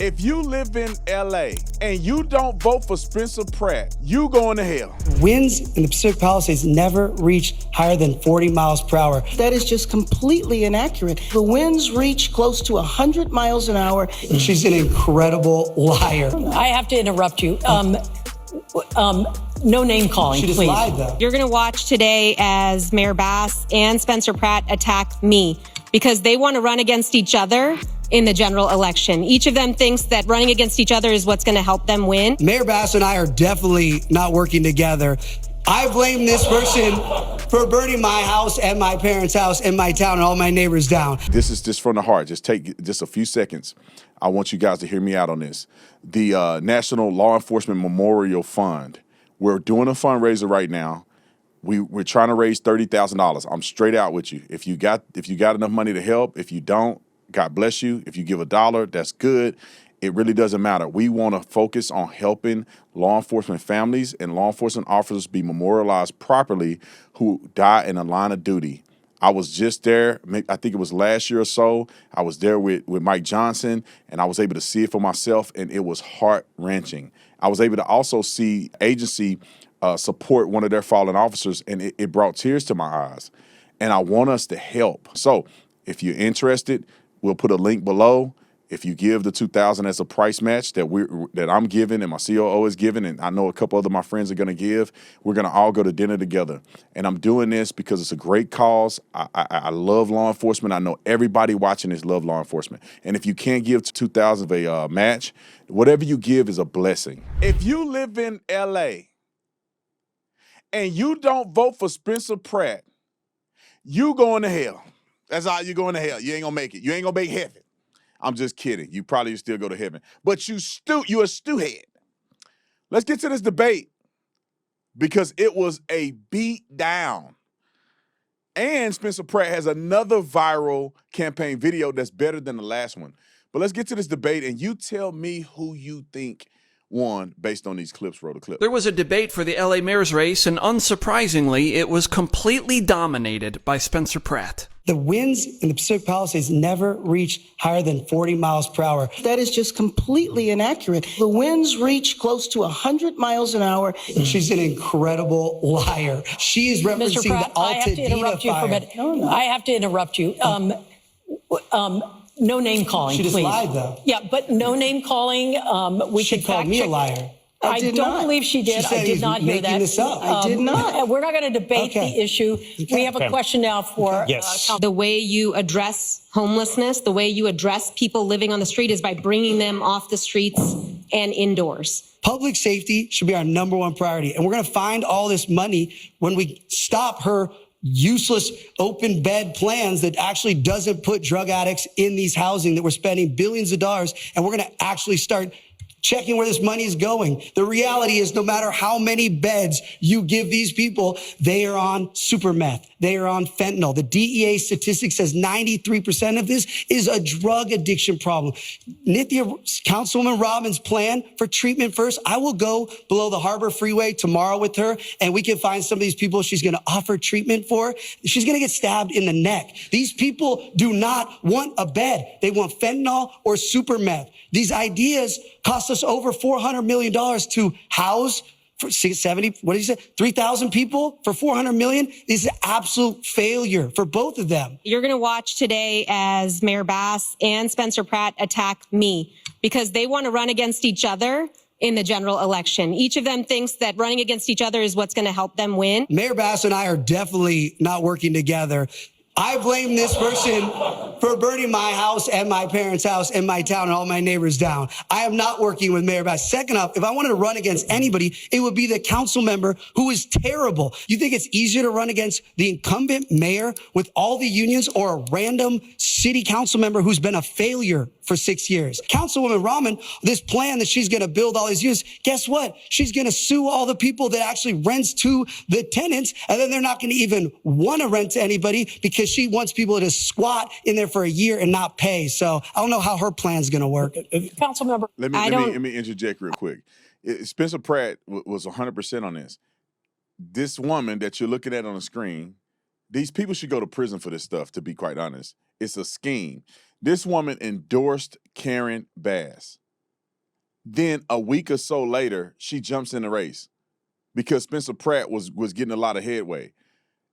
If you live in LA and you don't vote for Spencer Pratt, you going to hell. Winds in the Pacific Palisades never reach higher than 40 miles per hour. That is just completely inaccurate. The winds reach close to 100 miles an hour. And she's an incredible liar. I have to interrupt you. No name calling, She just please. lied, though. You're going to watch today as Mayor Bass and Spencer Pratt attack me because they want to run against each other in the general election. Each of them thinks that running against each other is what's going to help them win. Mayor Bass and I are definitely not working together. I blame this person for burning my house and my parents' house and my town and all my neighbors down. This is just from the heart. Just take just a few seconds. I want you guys to hear me out on this. The National Law Enforcement Memorial Fund. We're doing a fundraiser right now. We're trying to raise $30,000. I'm straight out with you. If you got enough money to help, if you don't, God bless you. If you give $1, that's good. It really doesn't matter. We want to focus on helping law enforcement families and law enforcement officers be memorialized properly who die in the line of duty. I was just there, I think it was last year or so. I was there with Mike Johnson, and I was able to see it for myself, and it was heart-wrenching. I was able to also see agency support one of their fallen officers, and it brought tears to my eyes. And I want us to help. So if you're interested, we'll put a link below. If you give the $2,000 as a price match that I'm giving and my COO is giving, and I know a couple other my friends are going to give, we're going to all go to dinner together. And I'm doing this because it's a great cause. I love law enforcement. I know everybody watching this love law enforcement. And if you can't give $2,000 of a match, whatever you give is a blessing. If you live in LA and you don't vote for Spencer Pratt, you going to hell. That's how you going to hell. You ain't going to make it. You ain't going to make heaven. I'm just kidding. You probably still go to heaven. But you're a stew head. Let's get to this debate because it was a beat down. And Spencer Pratt has another viral campaign video that's better than the last one. But let's get to this debate, and you tell me who you think won based on these clips. Roll the clip. There was a debate for the LA mayor's race, and unsurprisingly, it was completely dominated by Spencer Pratt. The winds in the Pacific Palisades never reach higher than 40 miles per hour. That is just completely inaccurate. The winds reach close to 100 miles an hour. And she's an incredible liar. She is referencing Mr. Pratt, the I have to interrupt Altadena you for a fire. minute. No. I have to interrupt you. No name calling, She just please. lied, though. Yeah, but no name calling. She called me a liar. I did don't not. believe she did. She said I did not hear that. making this up. I did not. We're not going to debate the issue. We have a question now for The way you address homelessness, the way you address people living on the street is by bringing them off the streets and indoors. Public safety should be our number one priority. And we're going to find all this money when we stop her useless open bed plans that actually doesn't put drug addicts in these housing that we're spending billions of dollars. And we're going to actually start checking where this money is going. The reality is no matter how many beds you give these people, they are on super meth. They are on fentanyl. The DEA statistic says 93% of this is a drug addiction problem. Nithya, Councilwoman Robbins' plan for treatment first, I will go below the Harbor Freeway tomorrow with her, and we can find some of these people she's going to offer treatment for. She's going to get stabbed in the neck. These people do not want a bed. They want fentanyl or super meth. These ideas cost us over $400 million to house for 70, what did you say? 3,000 people for $400 million is an absolute failure for both of them. You're going to watch today as Mayor Bass and Spencer Pratt attack me because they want to run against each other in the general election. Each of them thinks that running against each other is what's going to help them win. Mayor Bass and I are definitely not working together. I blame this person for burning my house and my parents' house and my town and all my neighbors down. I am not working with Mayor Bass. Second up, if I wanted to run against anybody, it would be the council member who is terrible. You think it's easier to run against the incumbent mayor with all the unions or a random city council member who's been a failure for 6 years? Councilwoman Rahman, this plan that she's going to build all these units, guess what? She's going to sue all the people that actually rents to the tenants, and then they're not going to even want to rent to anybody because she wants people to squat in there for a year and not pay. So I don't know how her plan's going to work. council member. Let me interject real quick. Spencer Pratt was 100% on this. This woman that you're looking at on the screen, these people should go to prison for this stuff, to be quite honest. It's a scheme. This woman endorsed Karen Bass. Then a week or so later, she jumps in the race because Spencer Pratt was getting a lot of headway.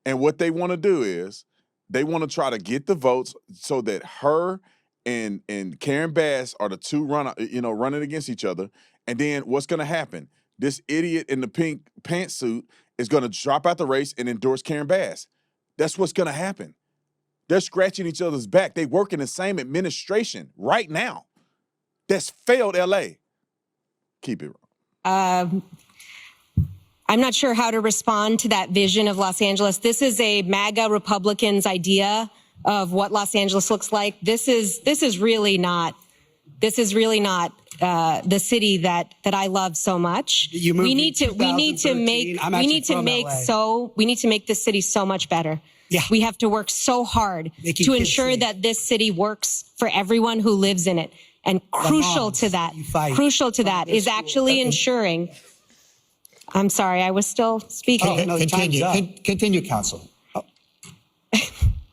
And what they want to do is they want to try to get the votes so that her and Karen Bass are the two running against each other. And then what's going to happen? This idiot in the pink pantsuit is going to drop out the race and endorse Karen Bass. That's what's going to happen. They're scratching each other's back. They work in the same administration right now. That's failed LA. Keep it. I'm not sure how to respond to that vision of Los Angeles. This is a MAGA Republicans' idea of what Los Angeles looks like. This is really not the city that I love so much. We need to make this city so much better. Yeah. We have to work so hard to ensure that this city works for everyone who lives in it. And crucial to that is actually ensuring. I'm sorry, I was still speaking. Oh, no, Continue, Council.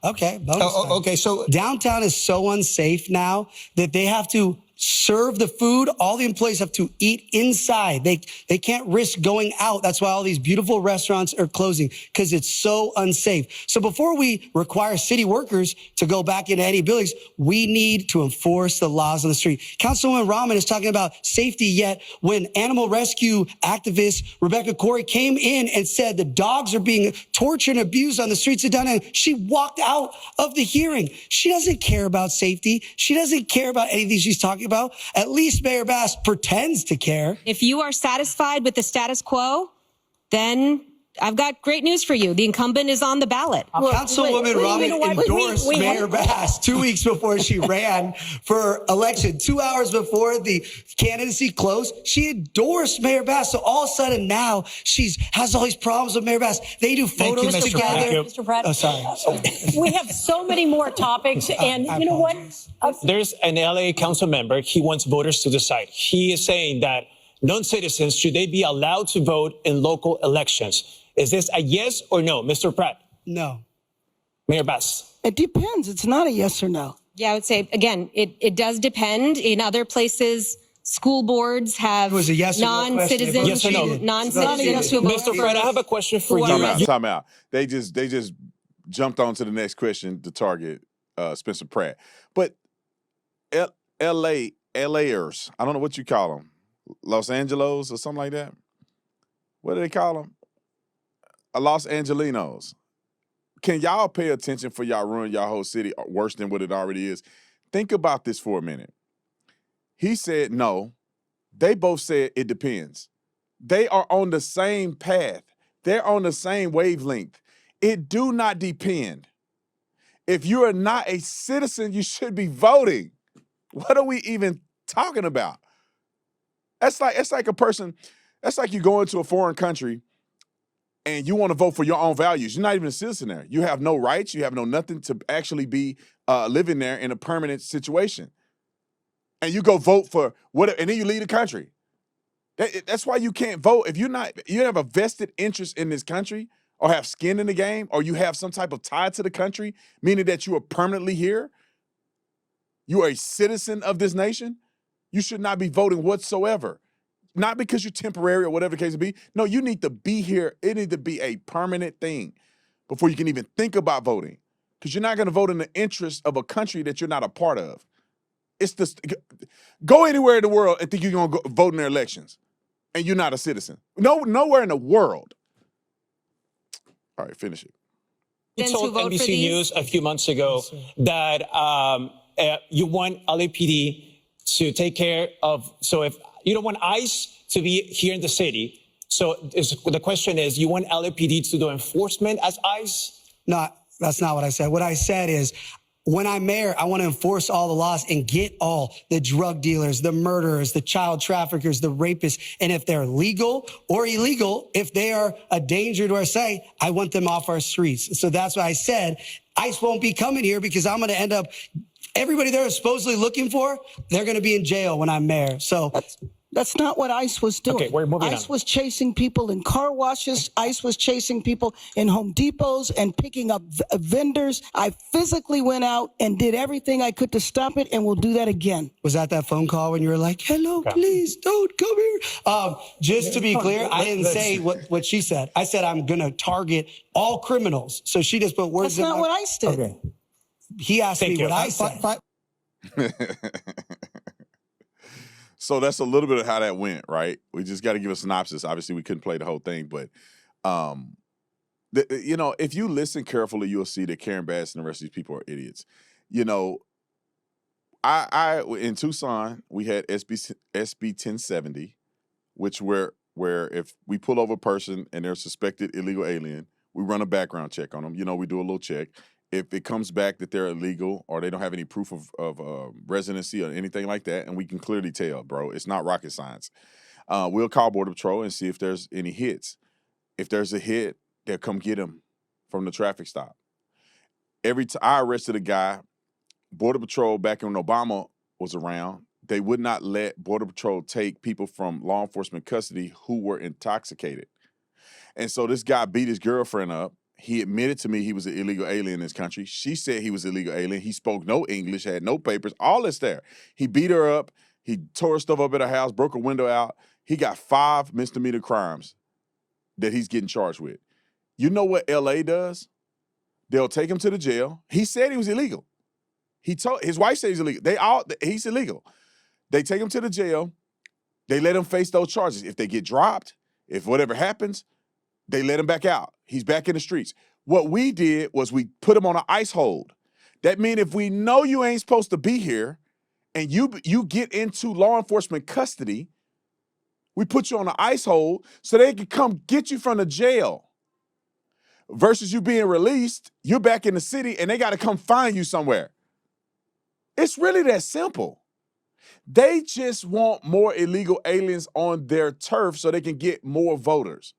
Okay. Okay, so Downtown is so unsafe now that they have to serve the food. All the employees have to eat inside. They can't risk going out. That's why all these beautiful restaurants are closing, because it's so unsafe. So before we require city workers to go back into any buildings, we need to enforce the laws on the street. Councilwoman Rahman is talking about safety, yet when animal rescue activist Rebecca Corey came in and said the dogs are being tortured and abused on the streets of downtown, she walked out of the hearing. She doesn't care about safety. She doesn't care about anything she's talking about. At least Mayor Bass pretends to care. If you are satisfied with the status quo, then I've got great news for you. The incumbent is on the ballot. Councilwoman Rahman endorsed Mayor Bass 2 weeks before she ran for election. 2 hours before the candidacy closed, she endorsed Mayor Bass. So all of a sudden now she has all these problems with Mayor Bass. They do photos together. Mr. Pratt. Oh, sorry. We have so many more topics, and you know what? There's an LA council member. He wants voters to decide. He is saying that non-citizens, should they be allowed to vote in local elections? Is this a yes or no, Mr. Pratt? No. Mayor Bass? It depends. It's not a yes or no. Yeah, I would say, again, it does depend. In other places, school boards have It was a yes or no non-citizens, Yes or no? non-citizens who vote Mr. Pratt, I have a question for you. Time out. They just jumped on to the next question to target Spencer Pratt. But LAers, I don't know what you call them, Los Angelos or something like that. What do they call them? Los Angelinos. Can y'all pay attention for y'all ruin y'all whole city worse than what it already is? Think about this for a minute. He said no. They both said it depends. They are on the same path. They're on the same wavelength. It do not depend. If you are not a citizen, you should be voting. What are we even talking about? It's like a person, that's like you go into a foreign country and you want to vote for your own values. You're not even a citizen there. You have no rights. You have no nothing to actually be living there in a permanent situation. And you go vote for whatever, and then you leave the country. That's why you can't vote. If you have a vested interest in this country or have skin in the game or you have some type of tie to the country, meaning that you are permanently here, you are a citizen of this nation, you should not be voting whatsoever. Not because you're temporary or whatever the case may be. No, you need to be here. It needs to be a permanent thing before you can even think about voting. Because you're not going to vote in the interest of a country that you're not a part of. Go anywhere in the world and think you're going to vote in their elections and you're not a citizen. Nowhere in the world. All right, finish it. You told NBC News a few months ago that you want LAPD to take care of, so if you don't want ICE to be here in the city, so the question is, you want LAPD to do enforcement as ICE? No, that's not what I said. What I said is, when I'm mayor, I want to enforce all the laws and get all the drug dealers, the murderers, the child traffickers, the rapists. And if they're legal or illegal, if they are a danger to our city, I want them off our streets. So that's why I said ICE won't be coming here, because I'm going to end up, everybody they're supposedly looking for, they're going to be in jail when I'm mayor. So That's not what ICE was doing. Okay, we're moving ICE on. was chasing people in car washes. ICE was chasing people in Home Depots and picking up vendors. I physically went out and did everything I could to stop it, and we'll do that again. Was that phone call when you were like, hello, please don't come here? Just to be clear, I didn't say what she said. I said I'm going to target all criminals. So she just put words That's not what ICE did. Okay. He asked Thank me you. what I said. So that's a little bit of how that went, right? We just got to give a synopsis. Obviously, we couldn't play the whole thing, but if you listen carefully, you'll see that Karen Bass and the rest of these people are idiots. You know, I in Tucson we had SB 1070, which where if we pull over a person and they're a suspected illegal alien, we run a background check on them. You know, we do a little check. If it comes back that they're illegal or they don't have any proof of residency or anything like that, and we can clearly tell, bro, it's not rocket science. We'll call Border Patrol and see if there's any hits. If there's a hit, they'll come get him from the traffic stop. Every time I arrested a guy, Border Patrol back when Obama was around, they would not let Border Patrol take people from law enforcement custody who were intoxicated. And so this guy beat his girlfriend up. He admitted to me he was an illegal alien in this country. She said he was an illegal alien. He spoke no English, had no papers, all that's there. He beat her up. He tore stuff up at her house, broke a window out. He got 5 misdemeanor crimes that he's getting charged with. You know what LA does? They'll take him to the jail. He said he was illegal. His wife said he's illegal. He's illegal. They take him to the jail. They let him face those charges. If they get dropped, if whatever happens, they let him back out. He's back in the streets. What we did was we put him on an ICE hold. That means if we know you ain't supposed to be here and you get into law enforcement custody, we put you on an ICE hold so they can come get you from the jail. Versus you being released, you're back in the city and they got to come find you somewhere. It's really that simple. They just want more illegal aliens on their turf so they can get more voters.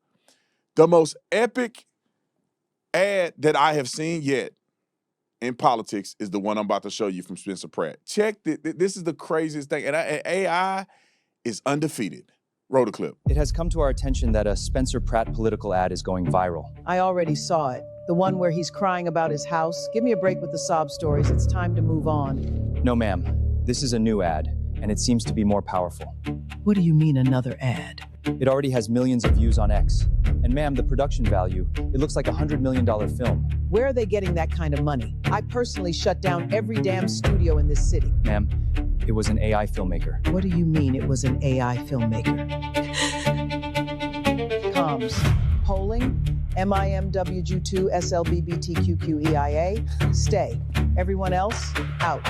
The most epic ad that I have seen yet in politics is the one I'm about to show you from Spencer Pratt. Check this is the craziest thing. And AI is undefeated. Roll the clip. It has come to our attention that a Spencer Pratt political ad is going viral. I already saw it. The one where he's crying about his house. Give me a break with the sob stories. It's time to move on. No, ma'am. This is a new ad, and it seems to be more powerful. What do you mean another ad? It already has millions of views on X. And ma'am, the production value, it looks like a $100 million film. Where are they getting that kind of money? I personally shut down every damn studio in this city. Ma'am, it was an AI filmmaker. What do you mean it was an AI filmmaker? Comms. Polling. MIMWG2 SLBBTQQEIA. Stay. Everyone else, out.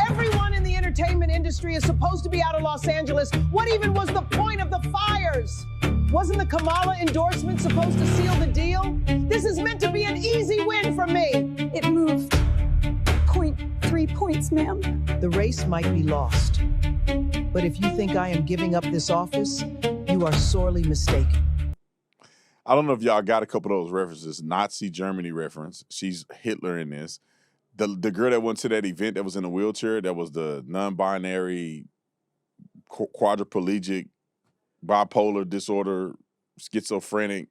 Everyone in the entertainment industry is supposed to be out of Los Angeles. What even was the point of the fires? Wasn't the Kamala endorsement supposed to seal the deal? This is meant to be an easy win for me. It moved 0.3 points, ma'am. The race might be lost. But if you think I am giving up this office, you are sorely mistaken. I don't know if y'all got a couple of those references. Nazi Germany reference. She's Hitler in this. The girl that went to that event that was in a wheelchair, that was the non-binary, quadriplegic, bipolar disorder, schizophrenic,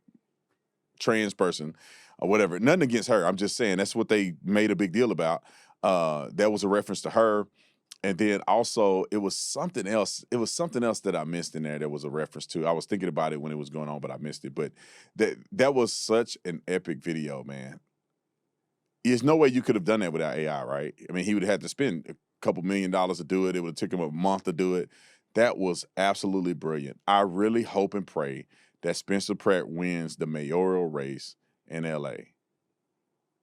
trans person, or whatever. Nothing against her. I'm just saying that's what they made a big deal about. That was a reference to her. And then also it was something else. It was something else that I missed in there that was a reference to. I was thinking about it when it was going on, but I missed it. But that was such an epic video, man. There's no way you could have done that without AI, right? I mean, he would have had to spend a couple $1 million to do it. It would have taken him a month to do it. That was absolutely brilliant. I really hope and pray that Spencer Pratt wins the mayoral race in LA.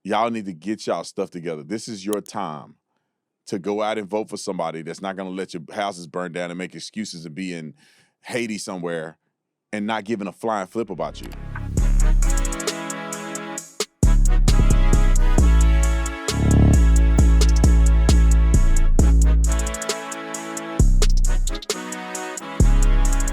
Y'all need to get y'all stuff together. This is your time to go out and vote for somebody that's not going to let your houses burn down and make excuses and be in Haiti somewhere and not giving a flying flip about you.